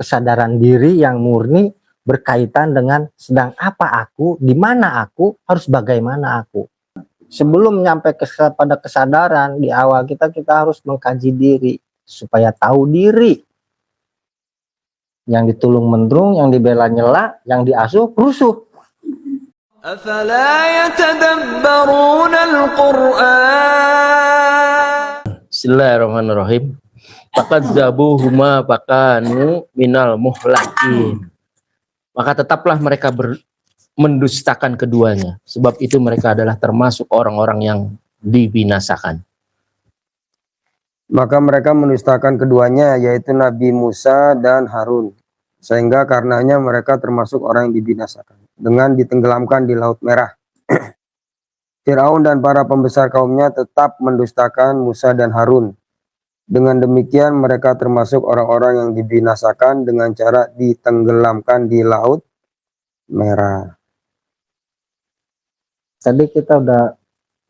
kesadaran diri yang murni berkaitan dengan sedang apa aku, di mana aku, harus bagaimana aku. Sebelum nyampe pada kesadaran, di awal kita harus mengkaji diri supaya tahu diri. Yang ditulung mendrung, yang dibela nyela, yang diasuh rusuh. أفلا يتدبرون القرآن. Bismillahirrahmanirrahim. Fakadzabuhuma fakanu minal muhlakin. Maka tetaplah mereka mendustakan keduanya, sebab itu mereka adalah termasuk orang-orang yang dibinasakan. Maka mereka mendustakan keduanya, yaitu Nabi Musa dan Harun, sehingga karenanya mereka termasuk orang yang dibinasakan dengan ditenggelamkan di Laut Merah. Firaun dan para pembesar kaumnya tetap mendustakan Musa dan Harun. Dengan demikian mereka termasuk orang-orang yang dibinasakan dengan cara ditenggelamkan di Laut Merah. Tadi kita udah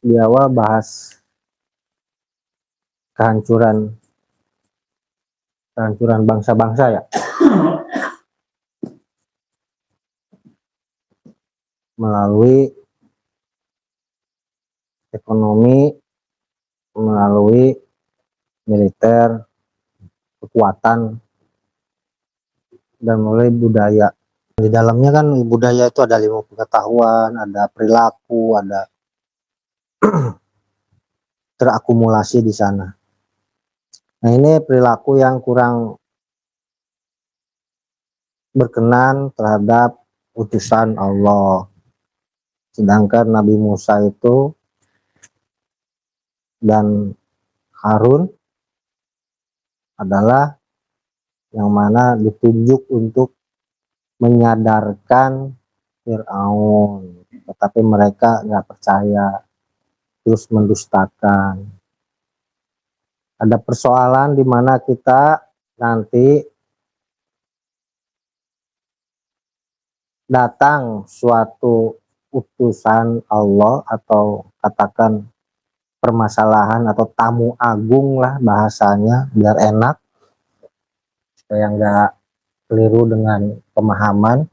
di awal bahas kehancuran bangsa-bangsa ya. Melalui ekonomi, melalui militer, kekuatan, dan melalui budaya. Di dalamnya kan budaya itu ada ilmu pengetahuan, ada perilaku, ada terakumulasi di sana. Nah, ini perilaku yang kurang berkenan terhadap utusan Allah. Sedangkan Nabi Musa itu dan Harun adalah yang mana ditunjuk untuk menyadarkan Firaun, tetapi mereka nggak percaya, terus mendustakan. Ada persoalan di mana kita nanti datang suatu utusan Allah, atau katakan permasalahan atau tamu agung lah bahasanya biar enak, supaya nggak keliru dengan pemahaman,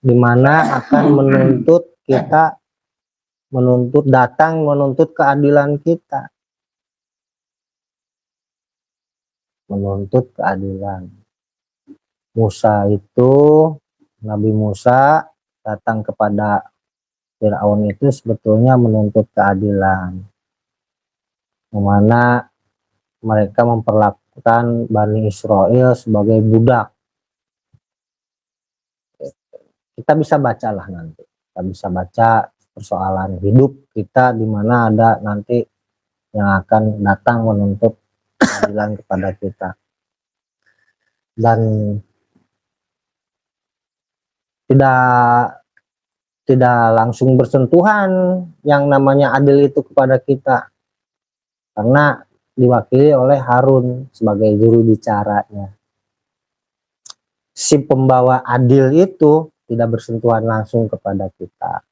dimana akan menuntut kita, menuntut keadilan kita, menuntut keadilan. Nabi Musa datang kepada Firaun itu sebetulnya menuntut keadilan, dimana mereka memperlakukan Bani Israel sebagai budak. Kita bisa bacalah nanti, kita bisa baca persoalan hidup kita, di mana ada nanti yang akan datang menuntut keadilan kepada kita. Dan tidak langsung bersentuhan yang namanya adil itu kepada kita, karena diwakili oleh Harun sebagai juru bicaranya. Si pembawa adil itu tidak bersentuhan langsung kepada kita,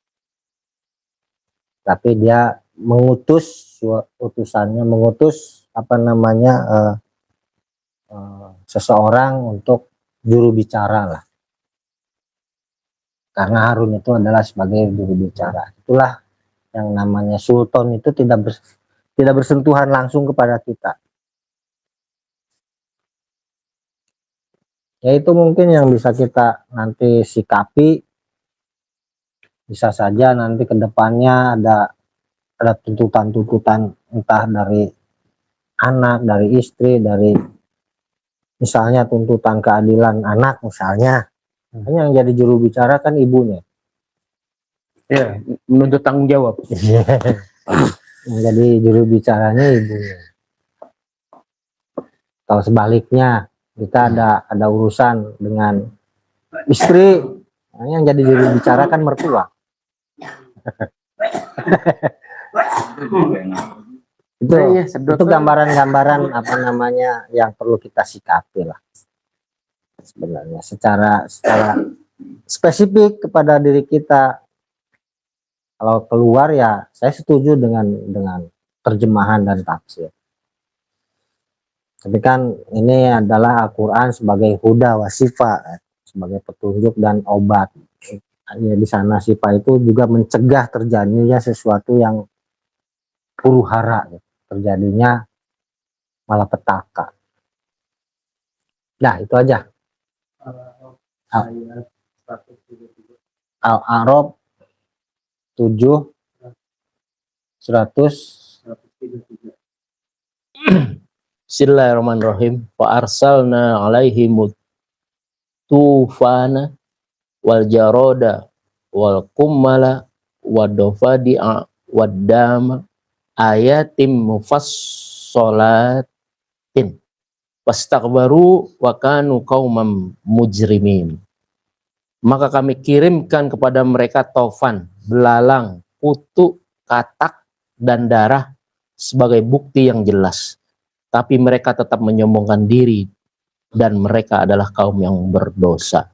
tapi dia mengutus seseorang untuk juru bicara lah, karena Harun itu adalah sebagai juru bicara. Itulah yang namanya sultan, itu tidak bersentuhan langsung kepada kita. Ya, itu mungkin yang bisa kita nanti sikapi. Bisa saja nanti ke depannya ada tuntutan-tuntutan, entah dari anak, dari istri, dari misalnya tuntutan keadilan anak misalnya. Hanya yang jadi juru bicara kan ibunya. Ya, menuntut tanggung jawab. Yang jadi juru bicaranya ibunya. Kalau sebaliknya kita ada urusan dengan istri, yang jadi juru bicara kan mertua. Itu gambaran-gambaran yang perlu kita sikapi lah sebenarnya, secara spesifik kepada diri kita. Kalau keluar ya saya setuju dengan terjemahan dan tafsir. Tapi kan ini adalah Al-Quran sebagai huda wa sifa, sebagai petunjuk dan obat. Ya, di sana sifa itu juga mencegah terjadinya sesuatu yang huru hara, terjadinya malapetaka. Nah, itu aja. Al-A'raf 7 100. Bismillahirrahmanirrahim. Fa arsalna alaihim tufana wal jaroda wal kummala wad dafadi'a wad dama ayatim mufassalatin wastakbaru wa kanu qauman mujrimin. Maka kami kirimkan kepada mereka taufan, belalang, kutu, katak, dan darah sebagai bukti yang jelas. Tapi mereka tetap menyombongkan diri dan mereka adalah kaum yang berdosa.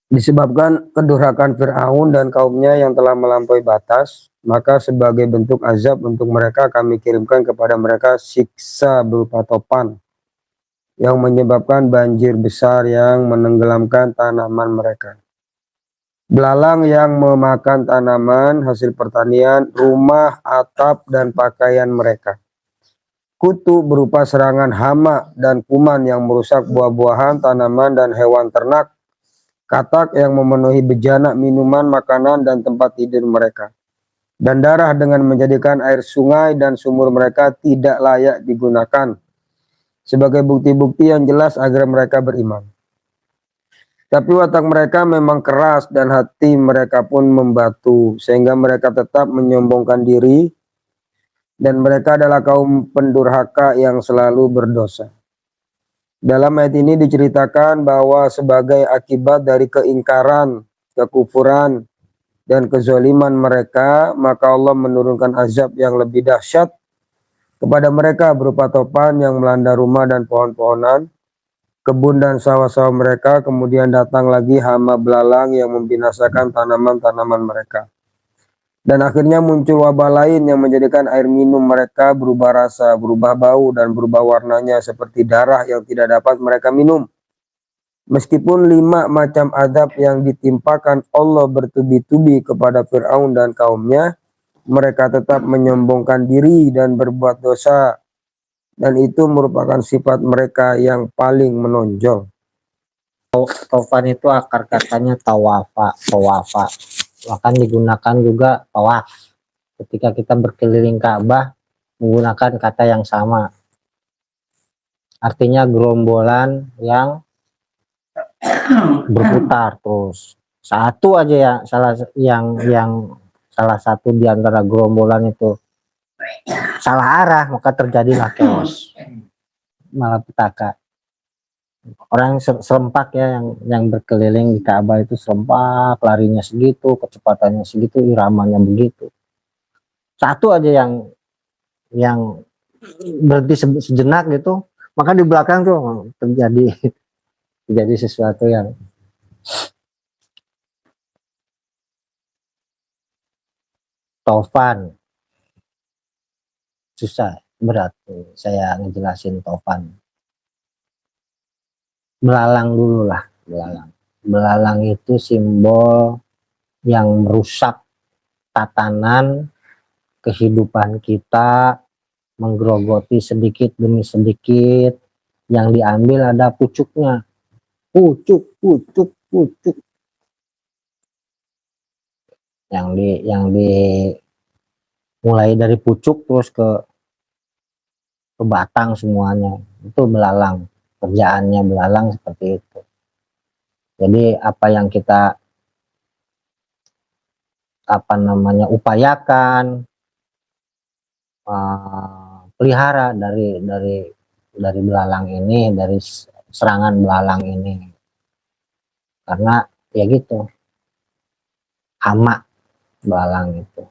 Disebabkan kedurhakaan Fir'aun dan kaumnya yang telah melampaui batas, maka sebagai bentuk azab untuk mereka kami kirimkan kepada mereka siksa berupa topan yang menyebabkan banjir besar yang menenggelamkan tanaman mereka. Belalang yang memakan tanaman, hasil pertanian, rumah, atap, dan pakaian mereka. Kutu berupa serangan hama dan kuman yang merusak buah-buahan, tanaman, dan hewan ternak. Katak yang memenuhi bejana minuman, makanan, dan tempat tidur mereka. Dan darah dengan menjadikan air sungai dan sumur mereka tidak layak digunakan. Sebagai bukti-bukti yang jelas agar mereka beriman. Tapi watak mereka memang keras dan hati mereka pun membatu, sehingga mereka tetap menyombongkan diri, dan mereka adalah kaum pendurhaka yang selalu berdosa. Dalam ayat ini diceritakan bahwa sebagai akibat dari keingkaran, kekufuran, dan kezaliman mereka, maka Allah menurunkan azab yang lebih dahsyat kepada mereka berupa topan yang melanda rumah dan pohon-pohonan, kebun dan sawah-sawah mereka, kemudian datang lagi hama belalang yang membinasakan tanaman-tanaman mereka. Dan akhirnya muncul wabah lain yang menjadikan air minum mereka berubah rasa, berubah bau, dan berubah warnanya seperti darah yang tidak dapat mereka minum. Meskipun 5 macam azab yang ditimpakan Allah bertubi-tubi kepada Fir'aun dan kaumnya, mereka tetap menyombongkan diri dan berbuat dosa. Dan itu merupakan sifat mereka yang paling menonjol. Taufan itu akar katanya tawafa, bahkan digunakan juga tawaf. Ketika kita berkeliling Ka'bah menggunakan kata yang sama, artinya gerombolan yang berputar terus. Satu aja ya, salah satu di antara gerombolan itu salah arah, maka terjadilah chaos, malapetaka. Orang serempak ya, yang berkeliling di Ka'bah itu serempak, larinya segitu, kecepatannya segitu, iramanya begitu. Satu aja yang berhenti sejenak gitu, maka di belakang tuh terjadi sesuatu yang taufan. Susah, berat saya ngejelasin taufan. Belalang dulu lah, belalang. Belalang itu simbol yang merusak tatanan kehidupan kita, menggerogoti sedikit demi sedikit. Yang diambil ada pucuknya, pucuk. Yang mulai dari pucuk terus ke batang semuanya, itu belalang. Kerjaannya belalang seperti itu. Jadi apa yang kita upayakan, pelihara dari belalang ini, dari serangan belalang ini, karena ya gitu, hama belalang itu.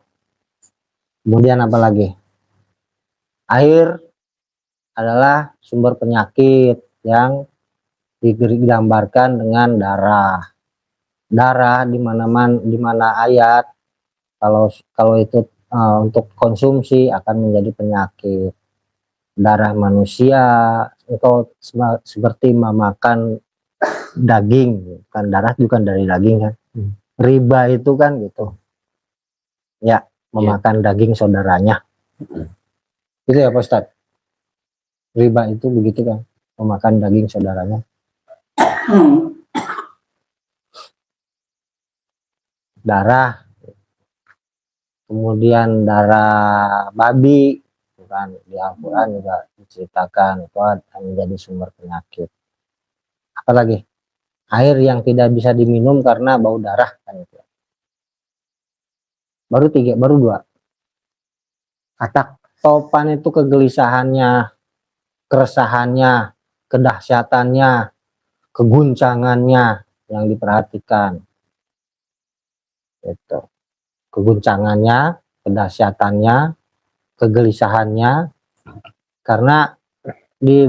Kemudian apa lagi? Air adalah sumber penyakit yang digambarkan dengan darah di mana ayat kalau itu untuk konsumsi akan menjadi penyakit. darah manusia, engkau seperti memakan daging, kan darah bukan dari daging kan. Riba itu kan gitu. Ya, memakan daging saudaranya. Itu ya Pak Ustadz. Riba itu begitu kan, memakan daging saudaranya. Darah, kemudian darah babi, kan di Al-Quran juga diceritakan itu akan menjadi sumber penyakit. Apalagi air yang tidak bisa diminum karena bau darah kan itu. Baru 3, baru 2. Katak topan itu kegelisahannya, keresahannya, kedahsyatannya, keguncangannya yang diperhatikan. Itu. Keguncangannya, kedahsyatannya, kegelisahannya, karena di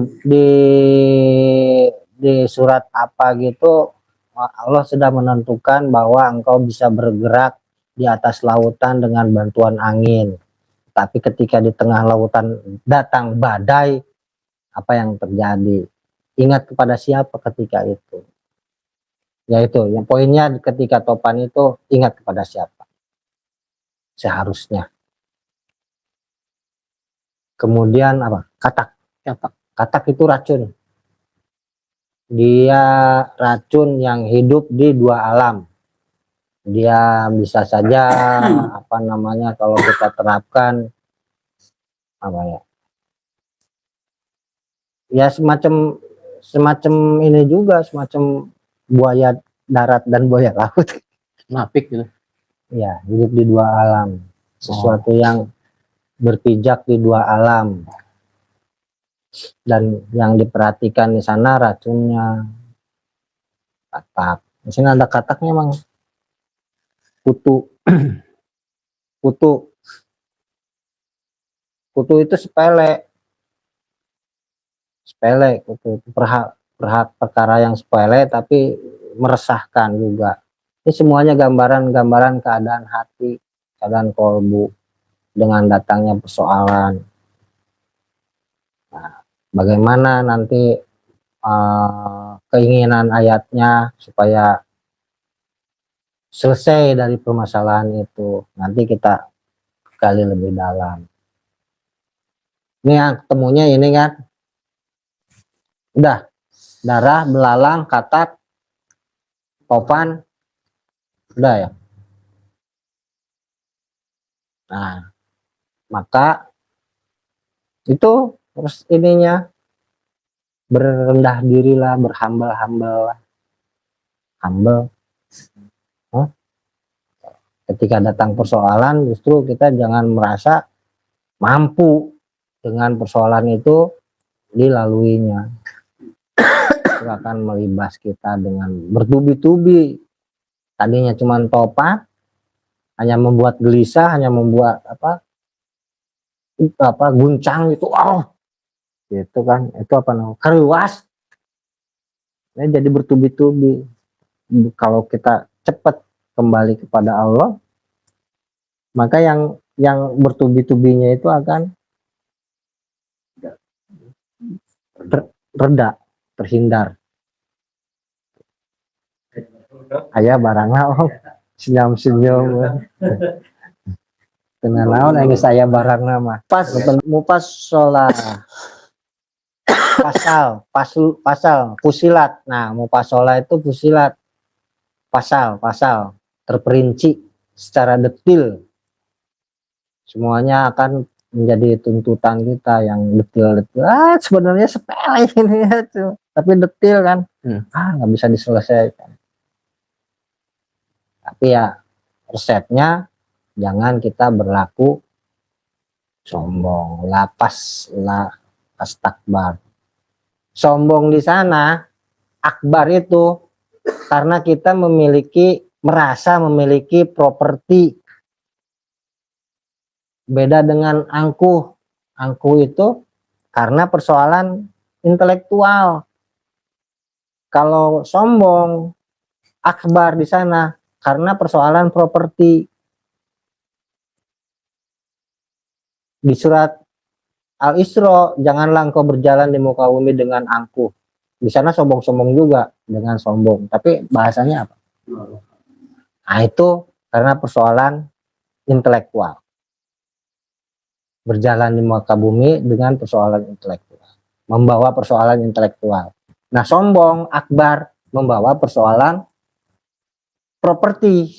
surat apa gitu Allah sudah menentukan bahwa engkau bisa bergerak di atas lautan dengan bantuan angin. Tapi ketika di tengah lautan datang badai, apa yang terjadi? Ingat kepada siapa ketika itu? Yaitu yang poinnya ketika topan itu ingat kepada siapa? Seharusnya. Kemudian apa? Katak. Katak itu racun. Dia racun yang hidup di 2 alam. Dia bisa saja apa namanya kalau kita terapkan apa ya? Ya semacam ini juga, semacam buaya darat dan buaya laut. Napik gitu. Ya, hidup di 2 alam. Sesuatu yang berpijak di 2 alam. Dan yang diperhatikan di sana racunnya. Katak. Di sini ada kataknya emang. Kutu. Kutu itu sepele. Kutu itu perkara yang sepele tapi meresahkan juga. Ini semuanya gambaran-gambaran keadaan hati, keadaan kolbu dengan datangnya persoalan. Nah, bagaimana nanti keinginan ayatnya supaya selesai dari permasalahan itu, nanti kita gali lebih dalam. Ini yang ketemunya ini kan, udah darah, belalang, katak, topan, udah ya. Nah, maka itu terus ininya berendah dirilah, humble. Ketika datang persoalan justru kita jangan merasa mampu dengan persoalan itu dilaluinya. Itu akan melibas kita dengan bertubi-tubi. Tadinya cuma topan, hanya membuat gelisah, hanya membuat guncang gitu, gitu kan, itu apa namanya, keruas. Ini jadi bertubi-tubi. Kalau kita cepat kembali kepada Allah, maka yang bertubi-tubinya itu akan reda, terhindar. Ayah barangnya senyum-senyum. Dengan naon yang saya barangna mah. Mufasalah. Pasal, fusilat. Nah, mufasalah itu fusilat. Pasal, terperinci secara detil. Semuanya akan menjadi tuntutan kita yang detil-detil. Sebenarnya sepele ini ya tuh. Tapi detil kan. Nggak bisa diselesaikan. Tapi ya resepnya jangan kita berlaku sombong, lapas takbar. Sombong di sana, akbar itu karena kita merasa memiliki properti. Beda dengan angkuh. Angkuh itu karena persoalan intelektual. Kalau sombong, akbar di sana karena persoalan properti. Di surat Al-Isra, janganlah engkau berjalan di muka bumi dengan angkuh. Di sana sombong-sombong juga dengan sombong, tapi bahasanya apa? Nah, itu karena persoalan intelektual. Berjalan di muka bumi dengan persoalan intelektual. Membawa persoalan intelektual. Nah, sombong, akbar, membawa persoalan properti.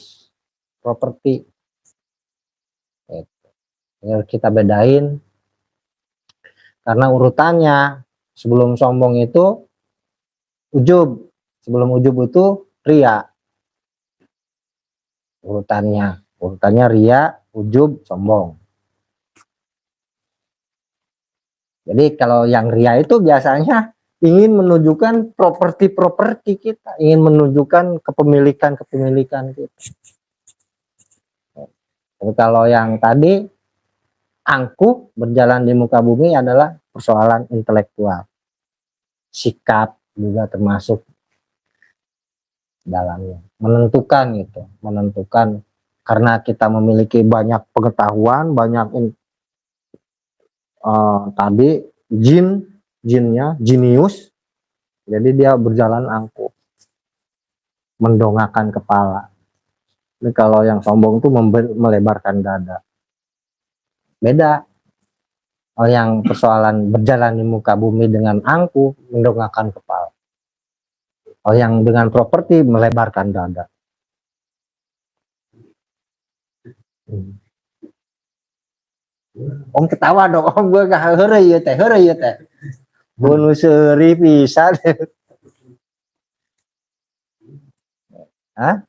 Ya, kita bedain. Karena urutannya, sebelum sombong itu ujub. Sebelum ujub itu ria. Urutannya ria, ujub, sombong. Jadi kalau yang ria itu biasanya ingin menunjukkan properti kita, ingin menunjukkan kepemilikan kita. Jadi kalau yang tadi angkuh berjalan di muka bumi adalah persoalan intelektual. Sikap juga termasuk dalamnya. Menentukan karena kita memiliki banyak pengetahuan, banyak tadi jinnya jinius, jadi dia berjalan angkuh, mendongakkan kepala. Ini kalau yang sombong itu melebarkan dada. Beda. Oh, yang persoalan berjalan di muka bumi dengan angkuh, mendongakkan kepala. Oh, yang dengan properti melebarkan dada. Om ketawa dong, om gue gak heureuy ieu teh. Bonus seuri pisan. Hah?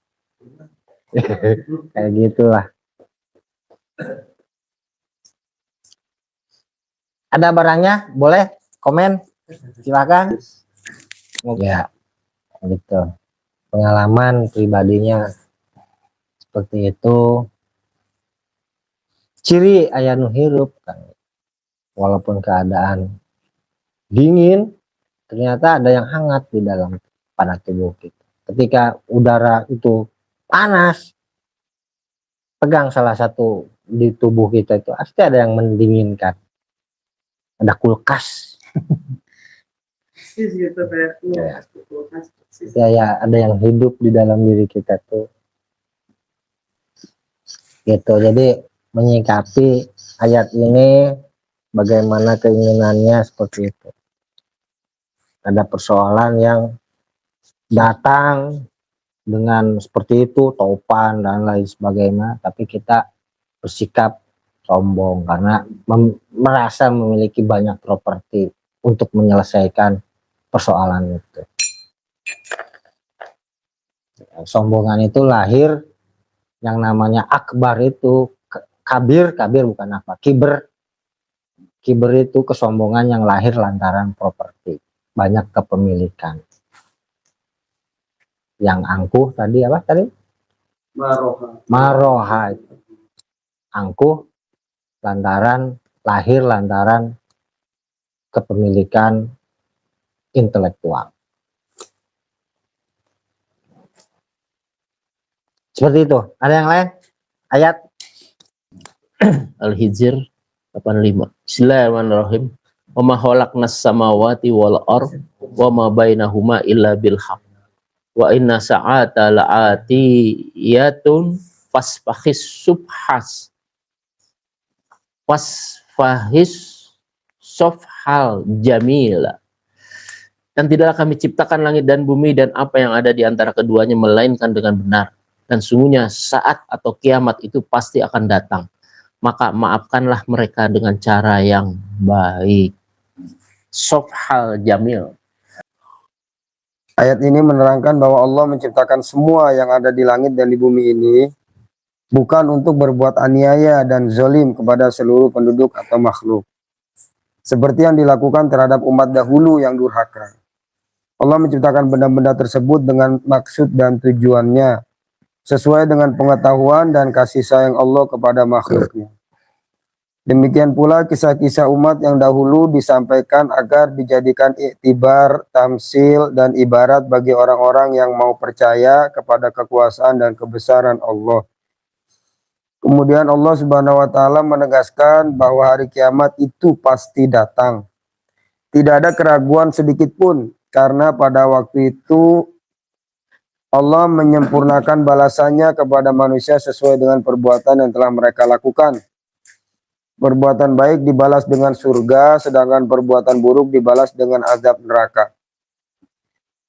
Kayak gitulah. Ada barangnya? Boleh komen? Silakan. Ya, gitu. Pengalaman pribadinya seperti itu. Ciri aya nu hirup kan. Walaupun keadaan dingin, ternyata ada yang hangat di dalam pada tubuh kita. Ketika udara itu panas, pegang salah satu di tubuh kita itu pasti ada yang mendinginkan. Ada kulkas. Ya, ada yang hidup di dalam diri kita tuh. Gitu. Jadi menyikapi ayat ini bagaimana keinginannya seperti itu. Ada persoalan yang datang dengan seperti itu, topan dan lain sebagainya, tapi kita bersikap sombong karena merasa memiliki banyak properti untuk menyelesaikan persoalan itu. Sombongan itu lahir, yang namanya akbar itu kabir bukan apa, kiber itu kesombongan yang lahir lantaran properti, banyak kepemilikan. Yang angkuh tadi apa tadi? Maroha itu angkuh lahir lantaran kepemilikan intelektual. Seperti itu. Ada yang lain? Ayat Al-Hijr 85. Bismillahirrahmanirrahim. Wa ma khalaqnas samawati wal ardh wa ma bainahuma illa bil haqq. Wa inna sa'ata la'atiyatun fasfahis sofhal jamila. Dan tidaklah kami ciptakan langit dan bumi dan apa yang ada di antara keduanya melainkan dengan benar. Dan sungguhnya saat atau kiamat itu pasti akan datang. Maka maafkanlah mereka dengan cara yang baik. Sofhal jamil. Ayat ini menerangkan bahwa Allah menciptakan semua yang ada di langit dan di bumi ini bukan untuk berbuat aniaya dan zalim kepada seluruh penduduk atau makhluk, seperti yang dilakukan terhadap umat dahulu yang durhaka. Allah menciptakan benda-benda tersebut dengan maksud dan tujuannya, sesuai dengan pengetahuan dan kasih sayang Allah kepada makhluknya. Demikian pula kisah-kisah umat yang dahulu disampaikan agar dijadikan iktibar, tamsil, dan ibarat bagi orang-orang yang mau percaya kepada kekuasaan dan kebesaran Allah. Kemudian Allah Subhanahu wa taala menegaskan bahwa hari kiamat itu pasti datang. Tidak ada keraguan sedikit pun karena pada waktu itu Allah menyempurnakan balasannya kepada manusia sesuai dengan perbuatan yang telah mereka lakukan. Perbuatan baik dibalas dengan surga, sedangkan perbuatan buruk dibalas dengan azab neraka.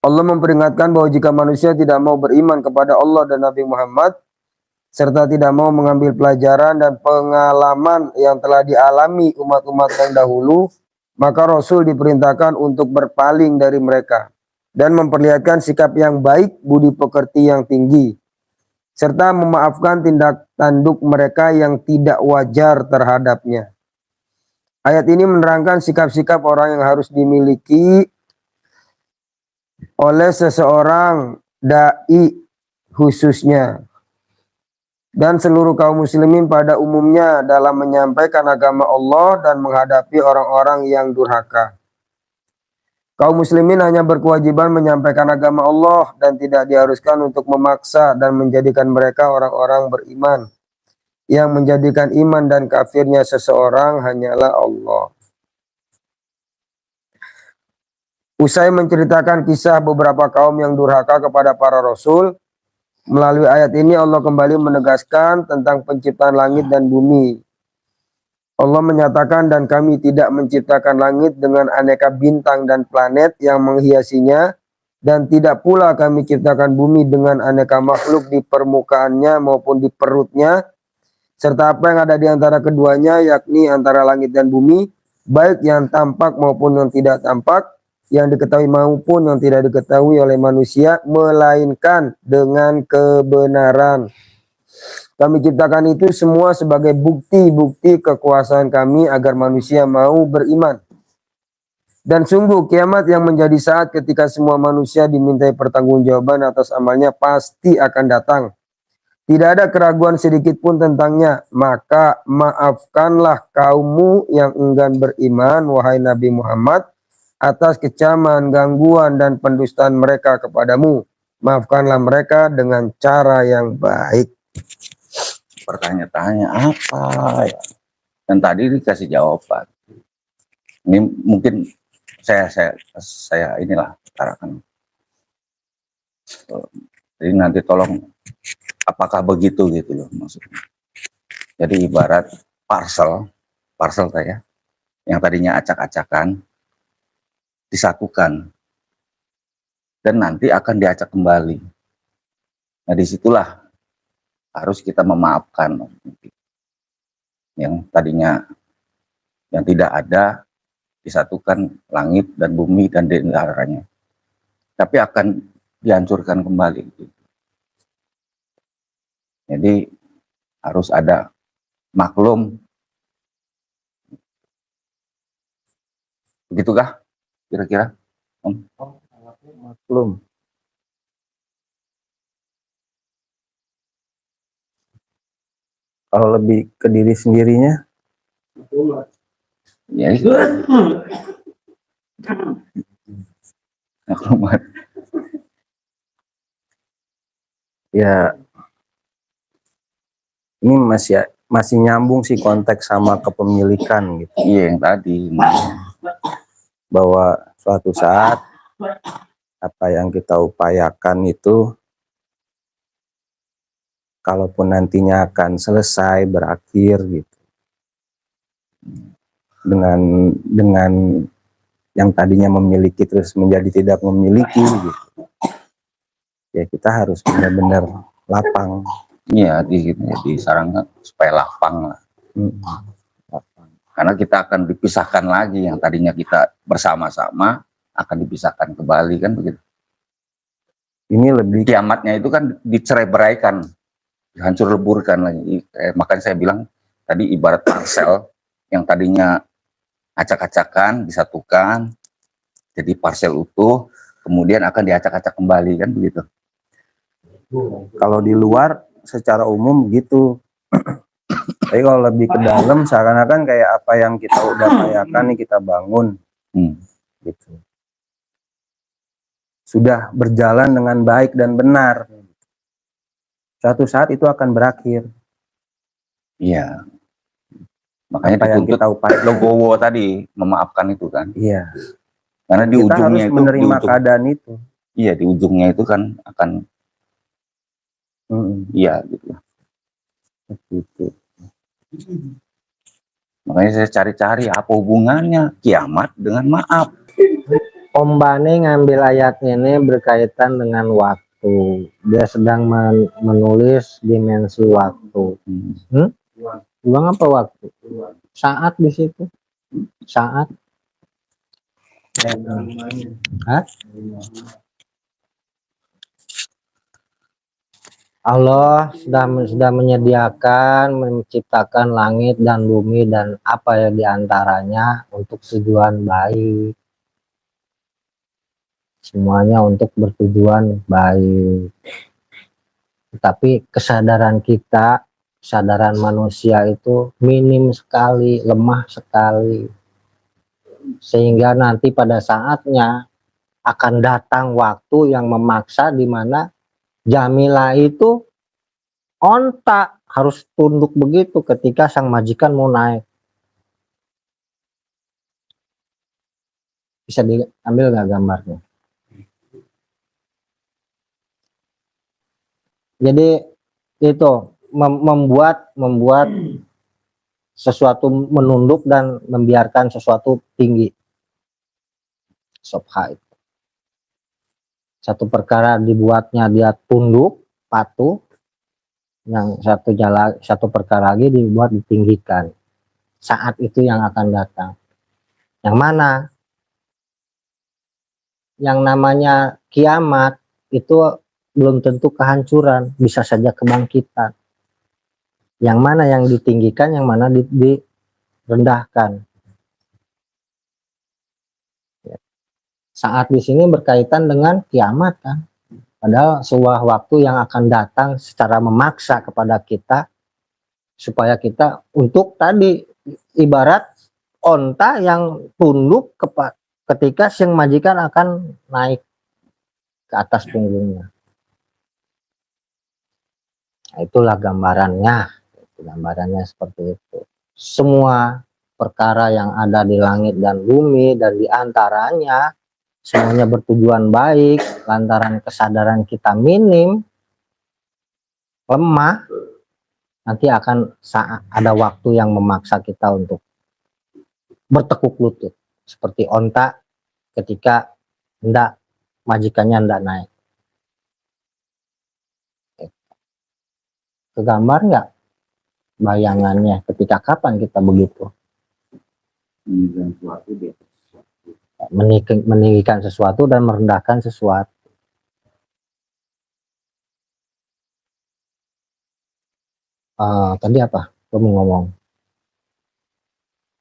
Allah memperingatkan bahwa jika manusia tidak mau beriman kepada Allah dan Nabi Muhammad, serta tidak mau mengambil pelajaran dan pengalaman yang telah dialami umat-umat yang dahulu, maka Rasul diperintahkan untuk berpaling dari mereka dan memperlihatkan sikap yang baik, budi pekerti yang tinggi, serta memaafkan tindak tanduk mereka yang tidak wajar terhadapnya. Ayat ini menerangkan sikap-sikap orang yang harus dimiliki oleh seseorang dai khususnya dan seluruh kaum muslimin pada umumnya dalam menyampaikan agama Allah dan menghadapi orang-orang yang durhaka. Kaum muslimin hanya berkewajiban menyampaikan agama Allah dan tidak diharuskan untuk memaksa dan menjadikan mereka orang-orang beriman. Yang menjadikan iman dan kafirnya seseorang hanyalah Allah. Usai menceritakan kisah beberapa kaum yang durhaka kepada para rasul, melalui ayat ini Allah kembali menegaskan tentang penciptaan langit dan bumi. Allah menyatakan, dan kami tidak menciptakan langit dengan aneka bintang dan planet yang menghiasinya, dan tidak pula kami ciptakan bumi dengan aneka makhluk di permukaannya maupun di perutnya, serta apa yang ada di antara keduanya, yakni antara langit dan bumi, baik yang tampak maupun yang tidak tampak, yang diketahui maupun yang tidak diketahui oleh manusia, melainkan dengan kebenaran. Kami ciptakan itu semua sebagai bukti-bukti kekuasaan kami agar manusia mau beriman. Dan sungguh kiamat yang menjadi saat ketika semua manusia dimintai pertanggungjawaban atas amalnya pasti akan datang. Tidak ada keraguan sedikit pun tentangnya. Maka maafkanlah kaummu yang enggan beriman, wahai Nabi Muhammad, atas kecaman, gangguan, dan pendustaan mereka kepadamu. Maafkanlah mereka dengan cara yang baik. Pertanyaan-tanya apa ya? Dan tadi dikasih jawaban. Ini mungkin saya inilah utarakan. Jadi nanti tolong apakah begitu gitu loh maksudnya. Jadi ibarat parcel saya yang tadinya acak-acakan disatukan dan nanti akan diacak kembali. Nah disitulah harus kita memaafkan yang tadinya yang tidak ada, disatukan langit dan bumi dan di antaranya, tapi akan dihancurkan kembali. Jadi harus ada maklum, begitukah kira-kira? Maklum. Kalau lebih ke diri sendirinya, Ya itu. Maklumat. ya ini masih nyambung sih konteks sama kepemilikan gitu. Iya yang tadi. Bahwa suatu saat apa yang kita upayakan itu kalaupun nantinya akan selesai berakhir gitu dengan yang tadinya memiliki terus menjadi tidak memiliki gitu, ya kita harus benar-benar lapang. Iya disarankan supaya lapang lah. Lapang. Karena kita akan dipisahkan lagi, yang tadinya kita bersama-sama akan dipisahkan kembali kan begitu. Ini lebih Kiamatnya itu kan dicerai-beraikan, dihancur leburkan lagi. Makanya saya bilang tadi ibarat parcel yang tadinya acak-acakan disatukan jadi parcel utuh, kemudian akan diacak-acak kembali kan begitu. kalau di luar secara umum gitu. Tapi kalau lebih ke dalam seakan-akan kayak apa yang kita udah upayakan nih kita bangun gitu. Sudah berjalan dengan baik dan benar. Suatu saat itu akan berakhir. Iya. Makanya Apa yang dituntut kita upayakan. legowo tadi, memaafkan itu kan. Iya. Karena di Kita harus ujungnya itu, menerima keadaan itu. iya di ujungnya itu kan akan, iya gitu. Gitu. Makanya saya cari-cari apa hubungannya kiamat dengan maaf. Om Bani ngambil ayat ini berkaitan dengan waktu. Dia sedang menulis dimensi waktu. Uang apa waktu? Saat di situ. Saat. Hah? Allah sudah menyediakan, menciptakan langit dan bumi dan apa yang diantaranya untuk tujuan baik. Semuanya untuk bertujuan baik. Tapi kesadaran kita, kesadaran manusia itu minim sekali, lemah sekali. Sehingga nanti pada saatnya akan datang waktu yang memaksa di mana Jamila itu ontak harus tunduk begitu ketika sang majikan mau naik. Bisa diambil nggak gambarnya? Jadi itu membuat sesuatu menunduk dan membiarkan sesuatu tinggi. Sobha itu. Satu perkara dibuatnya dia tunduk, patuh. Yang satu perkara lagi dibuat ditinggikan. Saat itu yang akan datang. Yang mana? Yang namanya kiamat itu belum tentu kehancuran, bisa saja kebangkitan. Yang mana yang ditinggikan, yang mana direndahkan. Saat di sini berkaitan dengan kiamat kan. Padahal sebuah waktu yang akan datang secara memaksa kepada kita supaya kita untuk tadi ibarat onta yang tunduk ketika sang majikan akan naik ke atas punggungnya. Nah, itulah gambarannya. Gambarannya seperti itu. Semua perkara yang ada di langit dan bumi dan diantaranya semuanya bertujuan baik, lantaran kesadaran kita minim, lemah, nanti akan ada waktu yang memaksa kita untuk bertekuk lutut. Seperti onta ketika hendak majikannya hendak naik. Kegambar nggak bayangannya ketika kapan kita begitu? Meninggikan sesuatu dan merendahkan sesuatu. Tadi apa? Kamu ngomong.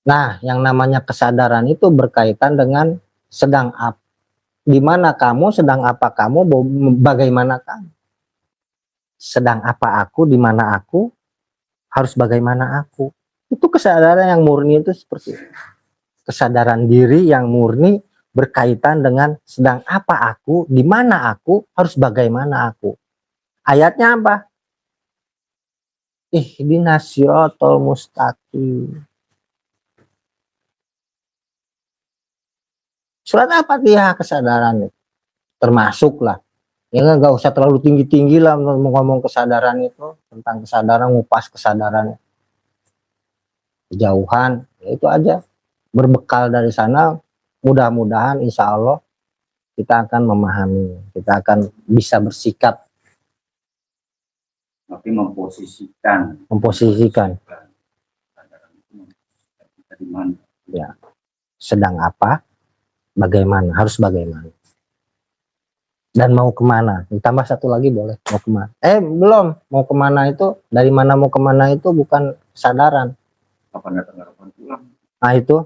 Nah, yang namanya kesadaran itu berkaitan dengan sedang apa, di mana kamu, sedang apa kamu, bagaimana kamu. Sedang apa aku, di mana aku, harus bagaimana aku. Itu kesadaran yang murni itu seperti itu. Kesadaran diri yang murni berkaitan dengan sedang apa aku, di mana aku, harus bagaimana aku. Ayatnya apa? Ihdinas siratal mustaqim. Surat Al-Fatihah kesadaran itu. Termasuklah. Ya nggak usah terlalu tinggi-tinggi lah ngomong kesadaran itu. Tentang kesadaran, ngupas kesadaran. Kejauhan, ya itu aja. Berbekal dari sana, mudah-mudahan insya Allah kita akan memahami. Kita akan bisa bersikap. Tapi memposisikan. Ya. Sedang apa, bagaimana, harus bagaimana. Dan mau kemana, ditambah satu lagi boleh, mau kemana. Belum, mau kemana itu, dari mana mau kemana itu bukan kesadaran. Kapan datang, kapan pulang. Nah itu,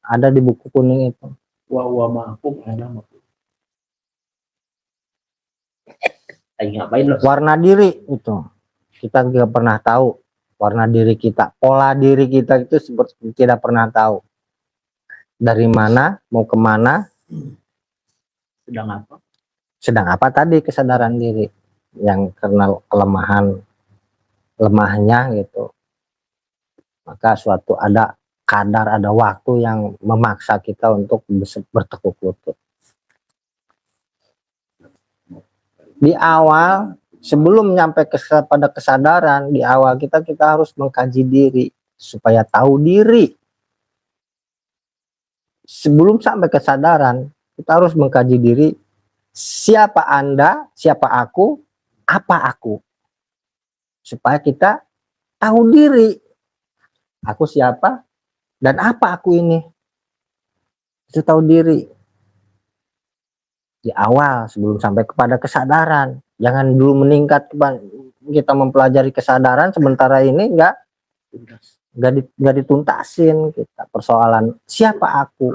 ada di buku kuning itu. Warna diri itu, kita tidak pernah tahu. Warna diri kita, pola diri kita itu seperti tidak pernah tahu. Dari mana, mau kemana. Sedang apa tadi kesadaran diri. Yang karena lemahnya gitu. maka suatu ada kadar, ada waktu yang memaksa kita untuk bertekuk lutut. Di awal, sebelum nyampe pada kesadaran, di awal kita harus mengkaji diri supaya tahu diri. Sebelum sampai kesadaran, kita harus mengkaji diri. Siapa Anda, siapa aku, apa aku. Supaya kita tahu diri. Aku siapa dan apa aku ini. Itu tahu diri. Di awal sebelum sampai kepada kesadaran. Jangan dulu meningkat kita mempelajari kesadaran, sementara ini nggak dituntasin kita persoalan siapa aku.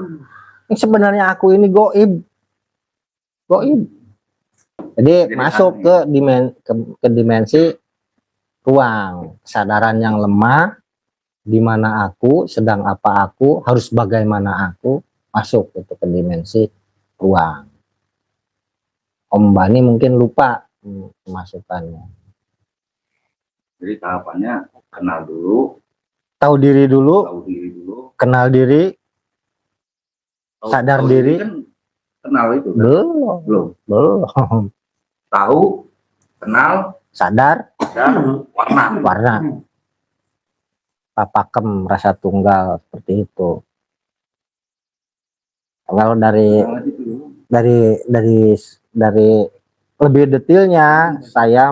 Ini sebenarnya aku ini goib. Jadi masuk ke dimensi ruang kesadaran yang lemah, di mana aku, sedang apa aku, harus bagaimana aku, masuk itu ke dimensi ruang. Om Bani mungkin lupa masukannya. Jadi tahapannya kenal dulu, Tahu diri dulu, kenal diri, sadar tahu diri. kan kenal itu kan? Belum. Tahu, kenal, Sadar, dan warna. pakem, rasa tunggal, seperti itu. Kalau dari lebih detailnya, saya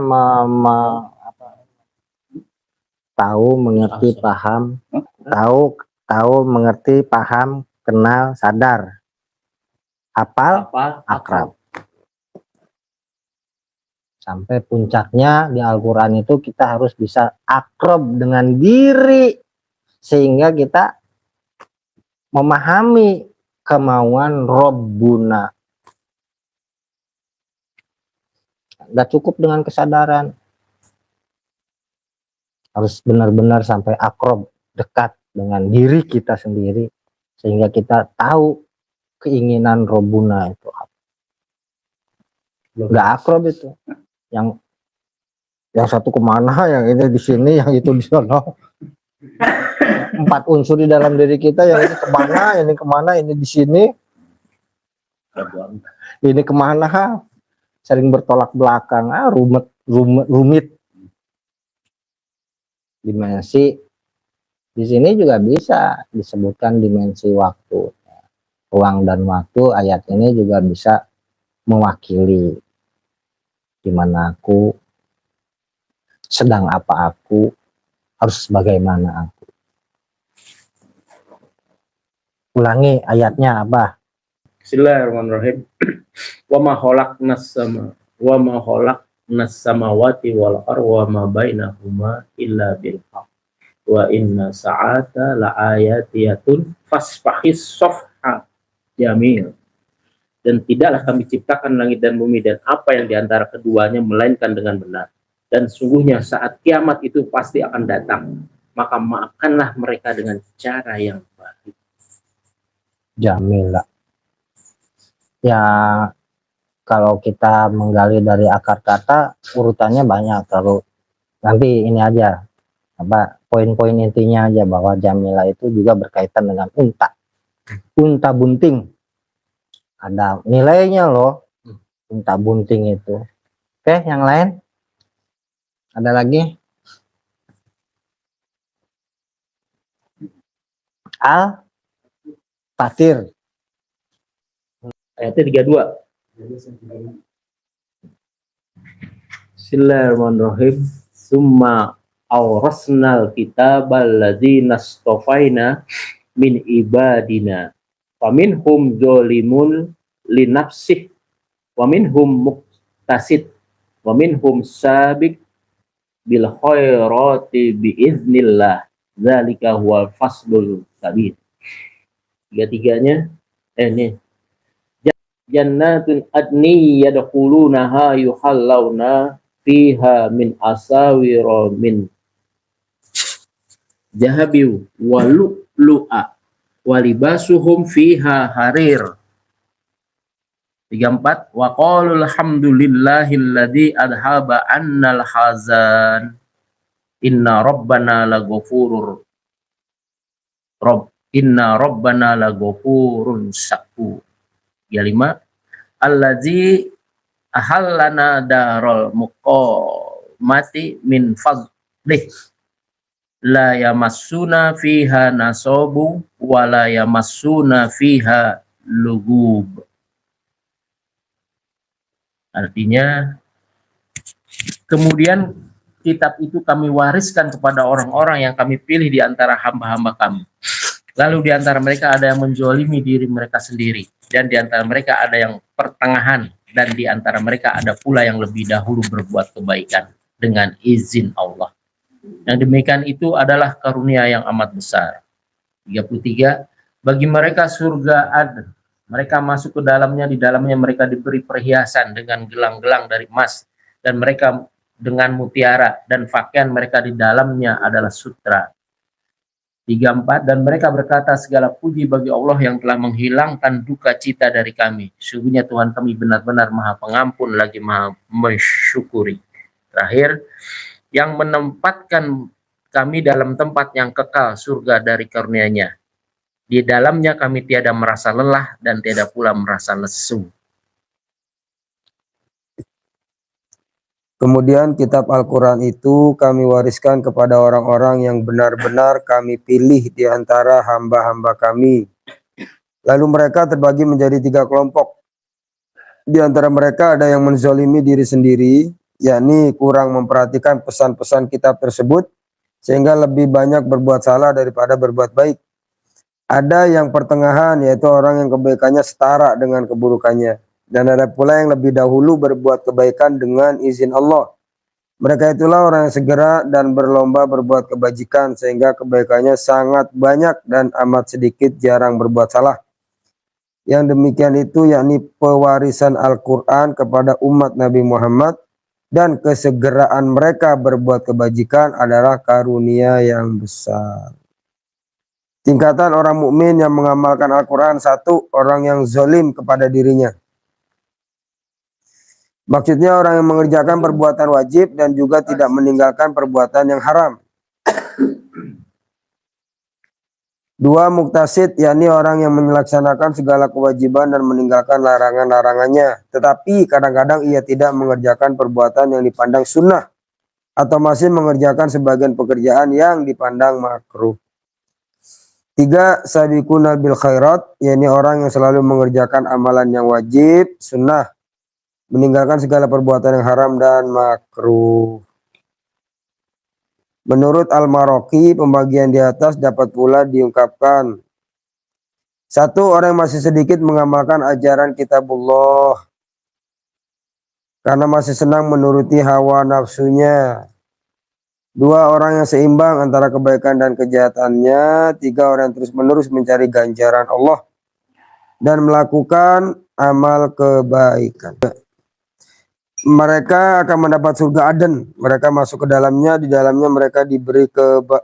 tahu, mengerti, paham, tahu, mengerti, paham, kenal, sadar, hafal, akrab. Sampai puncaknya di Al-Quran itu kita harus bisa akrab dengan diri, sehingga kita memahami kemauan Rabbuna. Gak cukup dengan kesadaran, harus benar-benar sampai akrab, dekat dengan diri kita sendiri, sehingga kita tahu keinginan Rabbuna itu apa. Gak akrab itu, yang satu kemana, yang ini di sini, yang itu di sana. 4 unsur di dalam diri kita, yang ini kemana, ini di sini, ini kemana, sering bertolak belakang, rumit. Dimensi di sini juga bisa disebutkan dimensi waktu, ruang dan waktu. Ayat ini juga bisa mewakili di mana aku, sedang apa aku, harus bagaimana aku. Ulangi ayatnya, Abah. Bismillahirrahmanirrahim. Wa ma khalaqnas samawati wal arda wa ma bainahuma illa bil haqq. Wa inna sa'ata la'ayatiyatun fasfahis safha jamil. Dan tidaklah kami ciptakan langit dan bumi dan apa yang diantara keduanya melainkan dengan benar. Dan sungguhnya saat kiamat itu pasti akan datang. Maka maafkanlah mereka dengan cara yang baik. Jamila. Ya, kalau kita menggali dari akar kata, urutannya banyak. Terlalu nanti ini aja, poin-poin intinya aja, bahwa Jamila itu juga berkaitan dengan unta bunting. Ada nilainya loh, unta bunting itu. Oke, yang lain? Ada lagi? Al-Fatir. Ayatnya 32. Bismillahirrahmanirrahim. Summa awrasnal kitabal ladzina astafaina min ibadina. Faminhum zalimun linafsih wa minhum muqtasid wa minhum sabiq bil khairati biiznillah. Dzalika huwal faslul sabit. Tiga-tiganya ini jannatun adni yadkhulunaha yuhallawna fiha min asawira min jahabiu wa lu'lu'a walibasuhum fiha harir. 34 wa qalul hamdulillahilladzi adhaba annal hazan inna rabbana laghafurur Inna rabbana laghafurun syakur. Ya 5, allazi ahallana darul muqamati min fadlih la yamassuna fiha nasobu wa la yamassuna fiha lugub. Artinya, kemudian kitab itu kami wariskan kepada orang-orang yang kami pilih di antara hamba-hamba kami. Lalu di antara mereka ada yang menzolimi diri mereka sendiri, dan di antara mereka ada yang pertengahan, dan di antara mereka ada pula yang lebih dahulu berbuat kebaikan dengan izin Allah. Yang demikian itu adalah karunia yang amat besar. 33, bagi mereka surga ada. Mereka masuk ke dalamnya, di dalamnya mereka diberi perhiasan dengan gelang-gelang dari emas, dan mereka dengan mutiara, dan pakaian mereka di dalamnya adalah sutra. 34, dan mereka berkata, segala puji bagi Allah yang telah menghilangkan duka cita dari kami. Sungguhnya Tuhan kami benar-benar maha pengampun lagi maha mensyukuri. Terakhir, yang menempatkan kami dalam tempat yang kekal surga dari karunia-Nya. Di dalamnya kami tiada merasa lelah dan tiada pula merasa lesu. Kemudian kitab Al-Quran itu kami wariskan kepada orang-orang yang benar-benar kami pilih di antara hamba-hamba kami. Lalu mereka terbagi menjadi 3 kelompok. Di antara mereka ada yang menzolimi diri sendiri, yakni kurang memperhatikan pesan-pesan kitab tersebut, sehingga lebih banyak berbuat salah daripada berbuat baik. Ada yang pertengahan, yaitu orang yang kebaikannya setara dengan keburukannya. Dan ada pula yang lebih dahulu berbuat kebaikan dengan izin Allah. Mereka itulah orang yang segera dan berlomba berbuat kebajikan, sehingga kebaikannya sangat banyak dan amat sedikit jarang berbuat salah. Yang demikian itu yakni pewarisan Al-Quran kepada umat Nabi Muhammad, dan kesegeraan mereka berbuat kebajikan adalah karunia yang besar. Tingkatan orang mukmin yang mengamalkan Al-Quran: 1, orang yang zalim kepada dirinya. Maksudnya orang yang mengerjakan perbuatan wajib dan juga tidak meninggalkan perbuatan yang haram. 2, muktasid, yakni orang yang melaksanakan segala kewajiban dan meninggalkan larangan-larangannya, tetapi kadang-kadang ia tidak mengerjakan perbuatan yang dipandang sunnah, atau masih mengerjakan sebagian pekerjaan yang dipandang makruh. 3, sabiquna bil khairat, yakni orang yang selalu mengerjakan amalan yang wajib, sunnah, meninggalkan segala perbuatan yang haram dan makruh. Menurut Al-Maraqi, pembagian di atas dapat pula diungkapkan: 1, orang yang masih sedikit mengamalkan ajaran kitabullah karena masih senang menuruti hawa nafsunya. 2, orang yang seimbang antara kebaikan dan kejahatannya. 3, orang yang terus-menerus mencari ganjaran Allah dan melakukan amal kebaikan. Mereka akan mendapat surga Aden. Mereka masuk ke dalamnya. Di dalamnya mereka diberi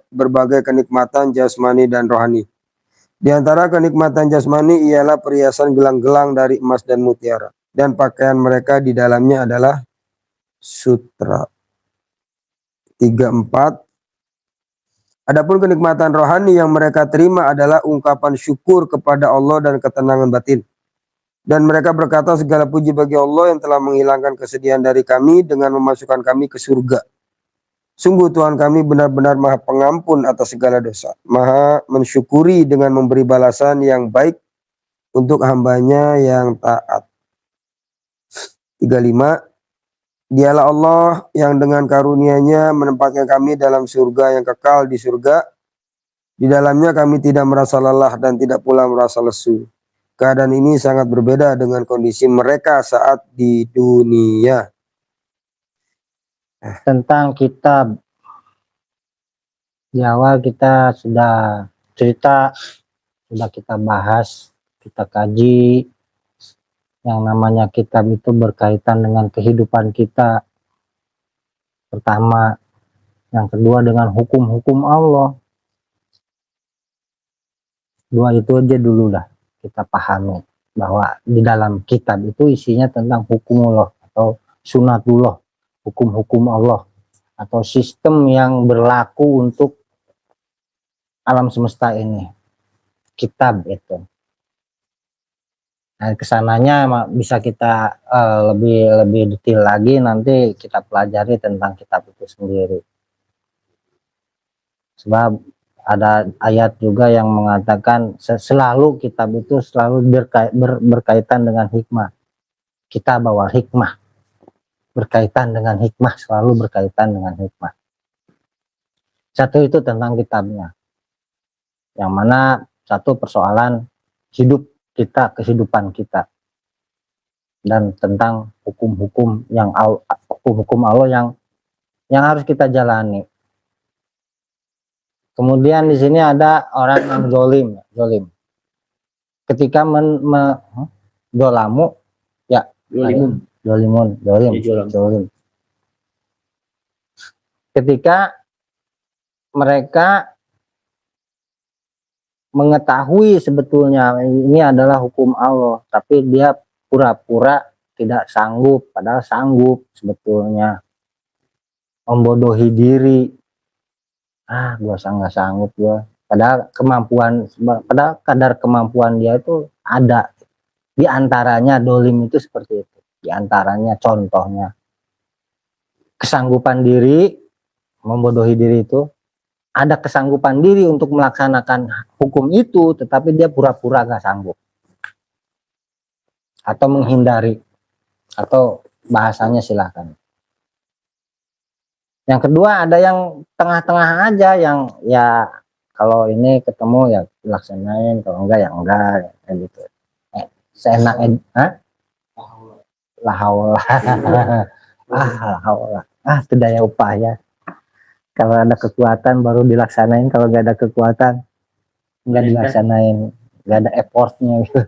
berbagai kenikmatan jasmani dan rohani. Di antara kenikmatan jasmani ialah perhiasan gelang-gelang dari emas dan mutiara. Dan pakaian mereka di dalamnya adalah sutra. 3, 4. Adapun kenikmatan rohani yang mereka terima adalah ungkapan syukur kepada Allah dan ketenangan batin. Dan mereka berkata, segala puji bagi Allah yang telah menghilangkan kesedihan dari kami dengan memasukkan kami ke surga. Sungguh Tuhan kami benar-benar maha pengampun atas segala dosa, maha mensyukuri dengan memberi balasan yang baik untuk hambanya yang taat. 35. Dialah Allah yang dengan karunia-Nya menempatkan kami dalam surga yang kekal di surga. Di dalamnya kami tidak merasa lelah dan tidak pula merasa lesu. Keadaan ini sangat berbeda dengan kondisi mereka saat di dunia. Tentang kitab, di awal kita sudah cerita, sudah kita bahas, kita kaji. Yang namanya kitab itu berkaitan dengan kehidupan kita. Pertama, yang kedua dengan hukum-hukum Allah. 2 itu aja dulu lah kita pahami, bahwa di dalam kitab itu isinya tentang hukum Allah atau sunatullah, hukum-hukum Allah atau sistem yang berlaku untuk alam semesta ini. kitab itu. Nah, kesananya bisa kita lebih detail lagi, nanti kita pelajari tentang kitab itu sendiri. Sebab ada ayat juga yang mengatakan selalu kitab itu selalu berkaitan dengan hikmah. Kita bawa hikmah, berkaitan dengan hikmah, selalu berkaitan dengan hikmah. Satu itu tentang kitabnya, yang mana satu persoalan hidup kita, kehidupan kita, dan tentang hukum-hukum Allah yang harus kita jalani. Kemudian di sini ada orang yang zolim. Ketika dolamu, ya, zolim. Ketika mereka mengetahui sebetulnya ini adalah hukum Allah, tapi dia pura-pura tidak sanggup, padahal sanggup sebetulnya, membodohi diri. Gua nggak sanggup gua. Padahal kadar kemampuan dia itu ada. Di antaranya dolim itu seperti itu. Di antaranya contohnya kesanggupan diri, membodohi diri itu. Ada kesanggupan diri untuk melaksanakan hukum itu, tetapi dia pura-pura nggak sanggup atau menghindari, atau bahasanya silahkan. Yang kedua ada yang tengah-tengah aja, yang ya kalau ini ketemu ya dilaksanain, kalau enggak ya enggak, kayak gitu. Seenaknya, la haula, itu daya upaya. Kalau ada kekuatan baru dilaksanain, kalau nggak ada kekuatan nggak dilaksanain, nggak ada effortnya gitu.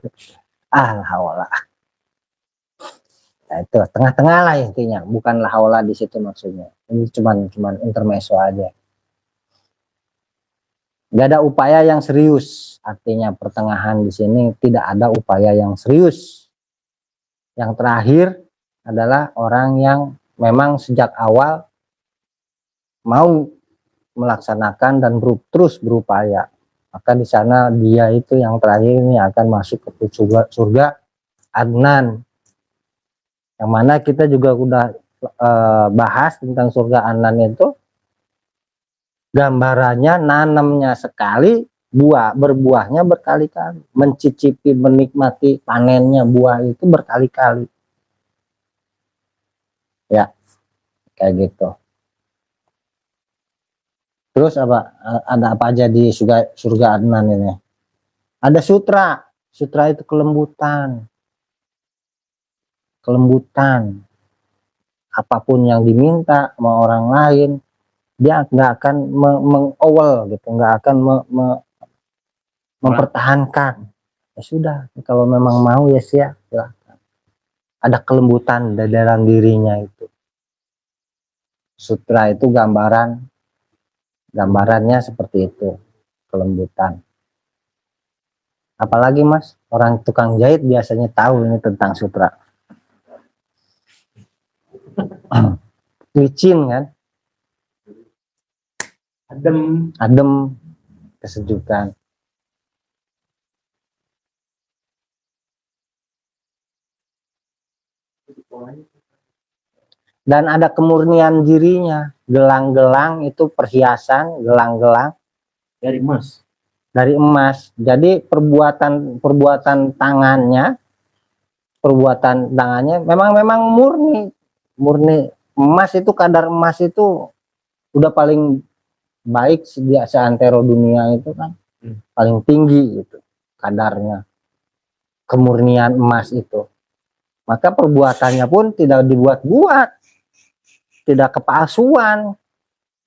Alhamdulillah. Nah, itu tengah-tengah lah intinya, bukan lahaulah di situ maksudnya. Ini cuman intermezzo aja. Nggak ada upaya yang serius, artinya pertengahan di sini tidak ada upaya yang serius. Yang terakhir adalah orang yang memang sejak awal mau melaksanakan dan terus berupaya, maka di sana dia itu yang terakhir ini akan masuk ke surga Adnan, yang mana kita juga udah bahas tentang surga Adnan itu. Gambarannya nanamnya sekali, berbuahnya berkali-kali, mencicipi, menikmati panennya buah itu berkali-kali, ya kayak gitu. Terus ada apa aja di surga Adnan ini? Ada sutra itu kelembutan. Apapun yang diminta sama orang lain, dia nggak akan mengowel gitu, nggak akan mempertahankan. Ya sudah, kalau memang mau ya siap. Ada kelembutan di dalam dirinya itu. Sutra itu gambarannya seperti itu, kelembutan. Apalagi Mas, orang tukang jahit biasanya tahu ini tentang sutra. Licin kan, adem, kesejukan. Dan ada kemurnian dirinya, gelang-gelang itu perhiasan, gelang-gelang dari emas. Jadi perbuatan tangannya memang murni emas. Itu kadar emas itu udah paling baik seantero dunia itu kan, paling tinggi gitu kadarnya, kemurnian emas itu. Maka perbuatannya pun tidak dibuat-buat, tidak kepalsuan.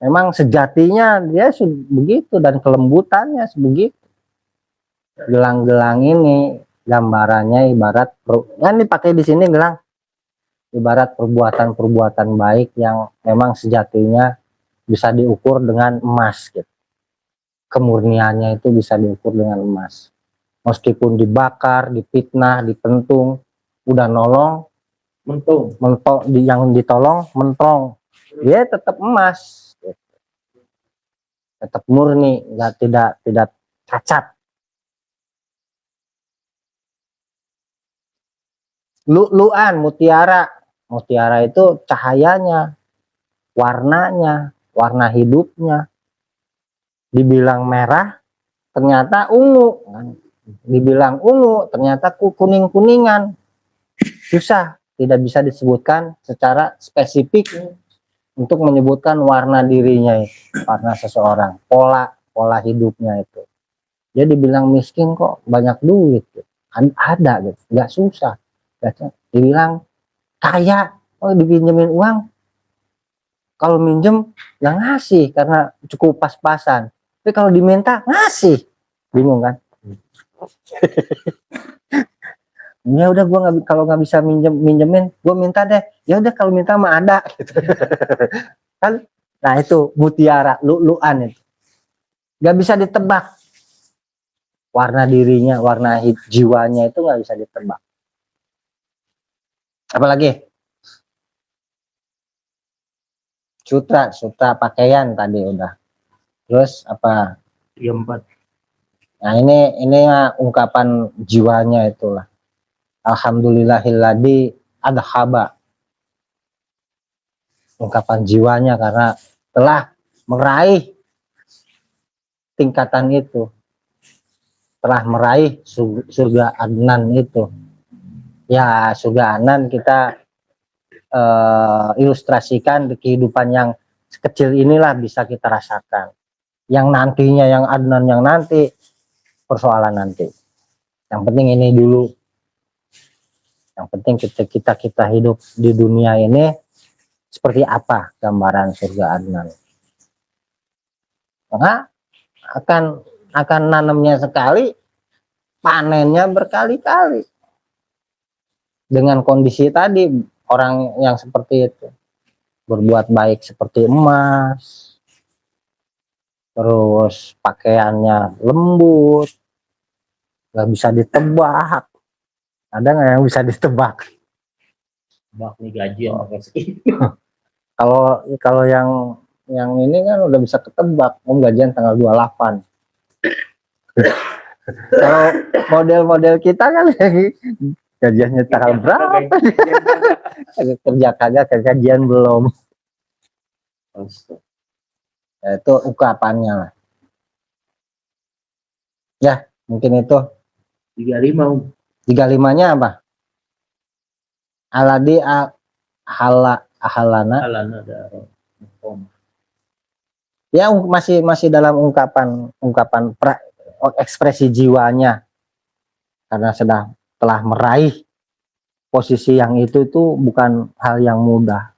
Memang sejatinya dia begitu, dan kelembutannya sebegitu. Gelang-gelang ini gambarannya ibarat kan dipakai di sini gelang, ibarat perbuatan baik yang memang sejatinya bisa diukur dengan emas gitu. Kemurniannya itu bisa diukur dengan emas. Meskipun dibakar, dipitnah, dipentung, udah nolong, yang ditolong mentong, dia tetap emas, tetap murni, tidak cacat. Lu'lu'an, mutiara. Mutiara itu cahayanya, warnanya, warna hidupnya. Dibilang merah, ternyata ungu. Dibilang ungu, ternyata kuning-kuningan. Susah, tidak bisa disebutkan secara spesifik untuk menyebutkan warna dirinya itu, warna seseorang, pola hidupnya itu. Dia dibilang miskin kok banyak duit, gitu. Ada gitu, nggak susah. Dibilang kaya, oh dipinjemin uang, kalau minjem nggak ngasih karena cukup pas-pasan. Tapi kalau diminta ngasih, bingung kan? Ya udah gua nggak, kalau nggak bisa minjemin, gua minta deh. Ya udah kalau minta mah ada. Gitu. Kan? Nah itu mutiara, lu'lu'an itu. Nggak bisa ditebak. Warna dirinya, warna jiwanya itu nggak bisa ditebak. Apalagi? Sutra pakaian tadi udah. Terus apa? 34. Nah ini ungkapan jiwanya itulah. Alhamdulillahilladzi adhaba. Ungkapan jiwanya karena telah meraih tingkatan itu. Telah meraih surga Adnan itu. Ya surga Adnan kita ilustrasikan di kehidupan yang kecil inilah bisa kita rasakan. Yang nantinya, yang Adnan yang nanti, persoalan nanti. Yang penting ini dulu. Yang penting kita hidup di dunia ini seperti apa gambaran surga Adnan. Maka akan nanamnya sekali, panennya berkali-kali. Dengan kondisi tadi, orang yang seperti itu. Berbuat baik seperti emas, terus pakaiannya lembut, nggak bisa ditebak. Ada nggak yang bisa ditebak? Bak nih gajian pakai segitu. Kalau yang ini kan udah bisa ketebak, gajian tanggal 28. Kalau model-model kita kan gajiannya tanggal berapa? Kerja kagak, gajian belum. Ya, itu ungkapannya lah. Ya, mungkin itu. 35. 35-nya apa? Aladi ahalana. Ya masih dalam ungkapan ekspresi jiwanya, karena telah meraih posisi yang itu bukan hal yang mudah,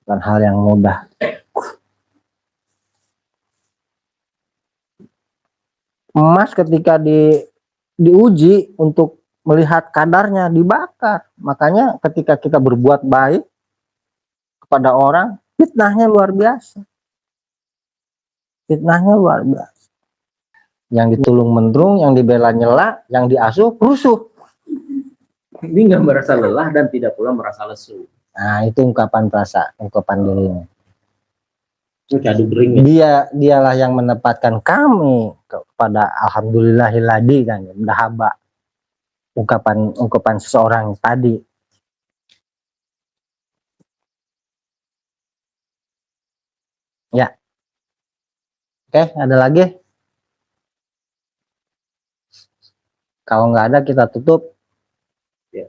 bukan hal yang mudah. Emas ketika diuji untuk melihat kadarnya dibakar. Makanya ketika kita berbuat baik kepada orang, fitnahnya luar biasa. Fitnahnya luar biasa. Yang ditulung mendrung, yang dibela nyela, yang diasuh rusuh. Ini nggak merasa lelah dan tidak pula merasa lesu. Nah itu ungkapan dirinya. Dialah yang menempatkan kami kepada alhamdulillahilladzi kan, dahaba. Ungkapan seseorang tadi. Ya. Oke, ada lagi? Kalau nggak ada kita tutup. Ya.